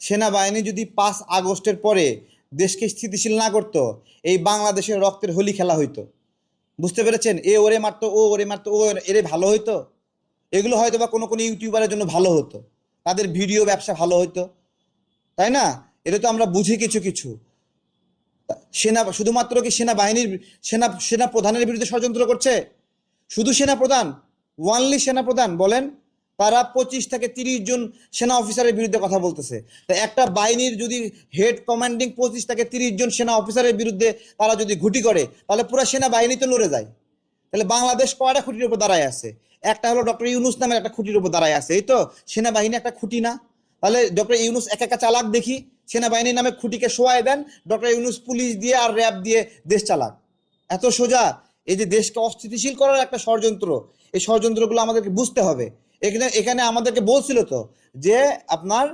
সেনাবাহিনী যদি 5 আগস্টের পরে দেশকে স্থিতিশীল না করতো, এই বাংলাদেশের রক্তের হোলি খেলা হইতো। বুঝতে পেরেছেন? এ ওরে মারতো, ও ওরে মারতো, ও এরে ভালো হইতো। এগুলো হয়তো বা কোনো কোনো ইউটিউবারের জন্য ভালো হতো, তাদের ভিডিও ব্যবসা ভালো হইতো, তাই না? এটা তো আমরা বুঝি কিছু কিছু। সেনা শুধুমাত্র কি সেনাবাহিনীর সেনা প্রধানের বিরুদ্ধে ষড়যন্ত্র করছে? শুধু সেনা প্রধান, ওয়ানলি সেনা প্রধান বলেন, তারা 25 থেকে 30 জন সেনা অফিসারের বিরুদ্ধে কথা বলতেছে। তা একটা বাহিনীর যদি হেড কমান্ডিং 25 থেকে 30 জন সেনা অফিসারের বিরুদ্ধে তারা যদি ঘুঁটি করে, তাহলে পুরো সেনাবাহিনী তো লড়ে যায়। তাহলে বাংলাদেশ কয়টা খুঁটির উপর দাঁড়ায় আছে? একটা হলো ডক্টর ইউনুস নামের একটা খুঁটির উপর দাঁড়ায় আছে, এই তো সেনাবাহিনী একটা খুঁটি না? তাহলে ডক্টর ইউনুস একা একা চালাক দেখি, সেনাবাহিনীর নামে খুঁটিকে শোয়ায় দেন, ডক্টর ইউনুস পুলিশ দিয়ে আর র্যাব দিয়ে দেশ চালাক। এত সোজা? এই যে দেশকে অস্থিতিশীল করার একটা ষড়যন্ত্র, এই ষড়যন্ত্রগুলো আমাদেরকে বুঝতে হবে। এখানে এখানে আমাদেরকে বলছিল তো যে আপনার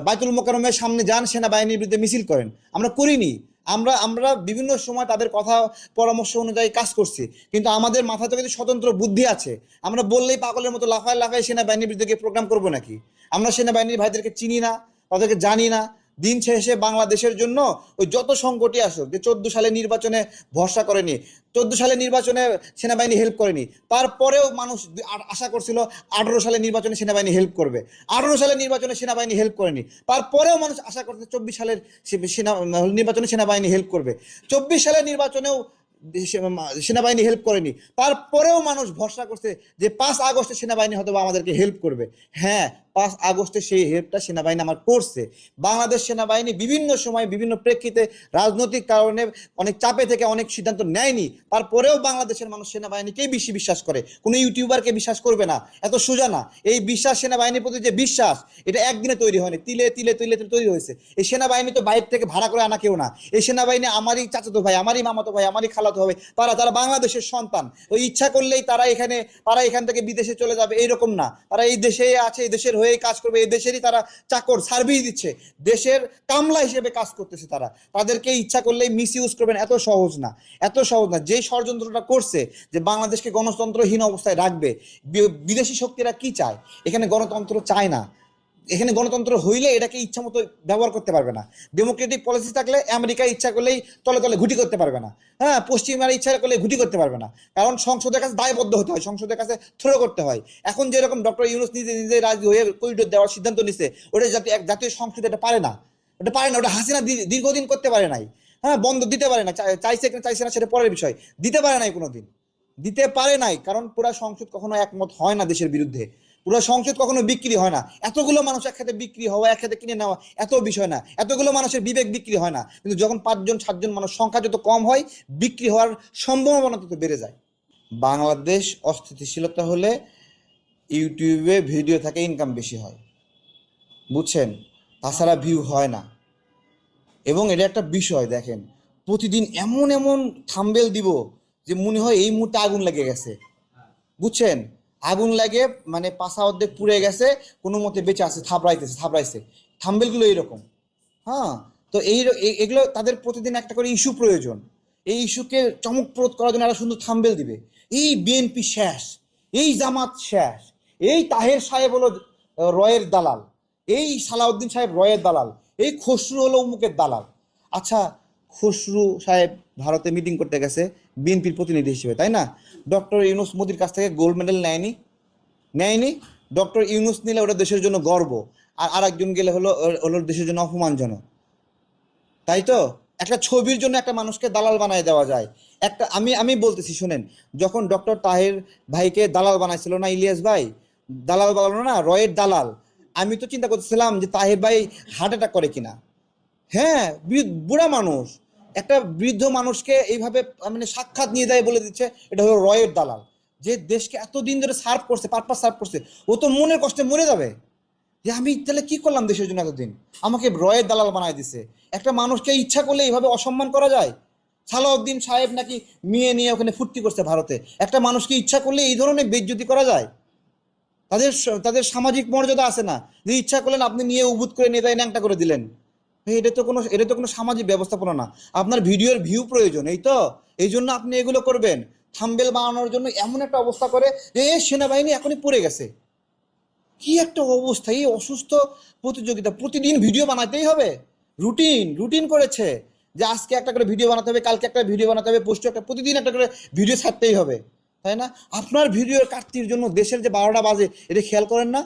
বাইতুল মোকাররমের সামনে যান, সেনাবাহিনীর বিরুদ্ধে মিছিল করেন। আমরা করিনি। আমরা আমরা বিভিন্ন সময় তাদের কথা পরামর্শ অনুযায়ী কাজ করছি, কিন্তু আমাদের মাথাতে কিন্তু স্বতন্ত্র বুদ্ধি আছে। আমরা বললেই পাগলের মতো লাফায় লাফায় সেনাবাহিনীর বিরুদ্ধে গিয়ে প্রোগ্রাম করবো নাকি? আমরা সেনাবাহিনীর ভাইদেরকে চিনি না, তাদেরকে জানি না। দিন শেষে বাংলাদেশের জন্য ওই যত সংকটই আসুক, যে 14 সালে নির্বাচনে ভরসা করেনি, 14 সালে নির্বাচনে সেনাবাহিনী হেল্প করেনি, তারপরেও মানুষ আশা করছিল 18 সালে নির্বাচনে সেনাবাহিনী হেল্প করবে। 18 সালে নির্বাচনে সেনাবাহিনী হেল্প করেনি, তারপরেও মানুষ আশা করছে 24 সালের নির্বাচনে সেনাবাহিনী হেল্প করবে। 24 সালের নির্বাচনেও সেনাবাহিনী হেল্প করেনি, তারপরেও মানুষ ভরসা করছে যে 5 আগস্টে সেনাবাহিনী হয়তো আমাদেরকে হেল্প করবে। হ্যাঁ, 5 আগস্টে সেই হেল্পটা সেনাবাহিনী আমার করছে। বাংলাদেশ সেনাবাহিনী বিভিন্ন সময় বিভিন্ন প্রেক্ষিতে রাজনৈতিক কারণে অনেক চাপে থেকে অনেক সিদ্ধান্ত নেয়নি, তারপরেও বাংলাদেশের মানুষ সেনাবাহিনীকেই বেশি বিশ্বাস করে, কোনো ইউটিউবারকে বিশ্বাস করবে না। এত সোজা না। এই বিশ্বাস, সেনাবাহিনীর প্রতি যে বিশ্বাস, এটা একদিনে তৈরি হয়নি, তিলে তিলে তিলে তিলে তৈরি হয়েছে। এই সেনাবাহিনী তো বাইরে থেকে ভাড়া করে আনা কেউ না। এই সেনাবাহিনী আমারই চাচাতো ভাই, আমারই মামাতো ভাই, আমারই খালাতো হবে, তারা তারা বাংলাদেশের সন্তান। ওই ইচ্ছা করলেই তারা এখান থেকে বিদেশে চলে যাবে এইরকম না। তারা এই দেশেই আছে, এই দেশের হয়ে কাজ করবে, এই দেশেরই তারা চাকর, সার্ভিস দিচ্ছে, দেশের কামলা হিসেবে কাজ করতেছে তারা। তাদেরকে ইচ্ছা করলেই মিস ইউজ করবেন, এত সহজ না, এত সহজ না। যেই ষড়যন্ত্রটা করছে যে বাংলাদেশকে গণতন্ত্রহীন অবস্থায় রাখবে, বিদেশি শক্তিরা কি চায়? এখানে গণতন্ত্র চায় না। এখানে গণতন্ত্র হইলে এটাকে ইচ্ছা মতো ব্যবহার করতে পারবে না। ডেমোক্রেটিক পলিসি থাকলে আমেরিকা ইচ্ছা করলেই তলে তলে ঘুটি করতে পারবে না। হ্যাঁ, পশ্চিমারা ইচ্ছা করলে ঘুটি করতে পারবে না, কারণ সংসদের কাছে দায়বদ্ধ হতে হয়, সংসদের কাছে থ্রো করতে হয়। এখন যেরকম ডক্টর ইউনুস নিজে নিজে রাজি হয়ে করিডোর দেওয়ার সিদ্ধান্ত নিছে, ওটা জাতীয় সংসদ এটা পারে না, ওটা পারে না। ওটা হাসিনা দীর্ঘদিন করতে পারে নাই। হ্যাঁ, বন্ধ দিতে পারে না, চাইছে কিনা চাইছে না সেটা পরের বিষয়, দিতে পারে নাই কোনোদিন, দিতে পারে নাই। কারণ পুরা সংসদ কখনো একমত হয় না দেশের বিরুদ্ধে, পুরো সংসদ কখনো বিক্রি হয় না। এতগুলো মানুষ একসাথে বিক্রি হওয়া, একসাথে কিনে নেওয়া এত বিষয় না, এতগুলো মানুষের বিবেক বিক্রি হয় না। কিন্তু যখন 5 জন 7 জন মানুষ সংখ্যা যত কম হয়, বিক্রি হওয়ার সম্ভাবনা তত বেড়ে যায়। বাংলাদেশ অস্থিতিশীলতা হলে ইউটিউবে ভিডিও থাকে, ইনকাম বেশি হয়, বুঝছেন? তাছাড়া ভিউ হয় না। এবং এটা একটা বিষয় দেখেন, প্রতিদিন এমন এমন থাম্বেল দিব যে মনে হয় এই মুহূর্তে আগুন লেগে গেছে, বুঝছেন? আগুন লাগে মানে পাশা অর্ধেক পুড়ে গেছে, কোনো মতে বেঁচে আছে, থাপড়াইছে। থাম্বেলগুলো এইরকম। হ্যাঁ, তো এগুলো তাদের প্রতিদিন একটা করে ইস্যু প্রয়োজন। এই ইস্যুকে চমকপ্রদ করার জন্য একটা সুন্দর থাম্বেল দিবে। এই বিএনপি শেষ, এই জামাত শেষ, এই তাহের সাহেব হলো রয়ের দালাল, এই সালাউদ্দিন সাহেব রয়ের দালাল, এই খসরু হলো উমুকের দালাল। আচ্ছা, খসরু সাহেব ভারতে মিটিং করতে গেছে বিএনপির প্রতিনিধি হিসেবে, তাই না? ডক্টর ইউনুস মোদির কাছ থেকে গোল্ড মেডেল নেয়নি, নেয়নি। ডক্টর ইউনুস নিলে ওটা দেশের জন্য গর্ব, আর আরেকজন গেলে হলো হলো দেশের জন্য অপমানজনক, তাই তো? একটা ছবির জন্য একটা মানুষকে দালাল বানায় দেওয়া যায়। একটা আমি আমি বলতেছি শুনেন, যখন ডক্টর তাহের ভাইকে দালাল বানাইছিল না ইলিয়াস ভাই, দালাল বানানো না, রয়ের দালাল, আমি তো চিন্তা করতেছিলাম যে তাহের ভাই হার্ট অ্যাটাক করে কিনা। হ্যাঁ, বুড়া মানুষ, একটা বৃদ্ধ মানুষকে এইভাবে মানে সাক্ষাৎ নিয়ে দেয়, বলে দিচ্ছে এটা হলো রয়ের দালাল, যে দেশকে এতদিন ধরে সার্ভ করছে, পারপাস সার্ভ করছে। ও তো মনের কষ্টে মরে যাবে যে আমি তাহলে কি করলাম দেশের জন্য এতদিন, আমাকে রয়ের দালাল বানায় দিছে। একটা মানুষকে ইচ্ছা করলে এইভাবে অসম্মান করা যায়? সালাউদ্দিন সাহেব নাকি মেয়ে নিয়ে ওখানে ফুর্তি করছে ভারতে, একটা মানুষকে ইচ্ছা করলে এই ধরনের বেইজ্জতি করা যায়? তাদের তাদের সামাজিক মর্যাদা আছে না, যে ইচ্ছা করলেন আপনি নিয়ে উবুত করে নিয়ে তাই ন্যাংটা করে দিলেন? এটা তো কোনো সামাজিক ব্যবস্থাপনা না। আপনার ভিডিওর ভিউ প্রয়োজন, এই তো, এই জন্য আপনি এগুলো করবেন। থাম্বেল বানানোর জন্য এমন একটা অবস্থা করে যে সেনাবাহিনী এখনই পড়ে গেছে, কি একটা অবস্থা! এই অসুস্থ প্রতিযোগিতা, প্রতিদিন ভিডিও বানাতেই হবে, রুটিন করেছে যে আজকে একটা করে ভিডিও বানাতে হবে, কালকে একটা ভিডিও বানাতে হবে, পোস্টে একটা, প্রতিদিন একটা করে ভিডিও ছাড়তেই হবে, তাই না? আপনার ভিডিও কাটতির জন্য দেশের যে 12টা বাজে, এটা খেয়াল করেন না?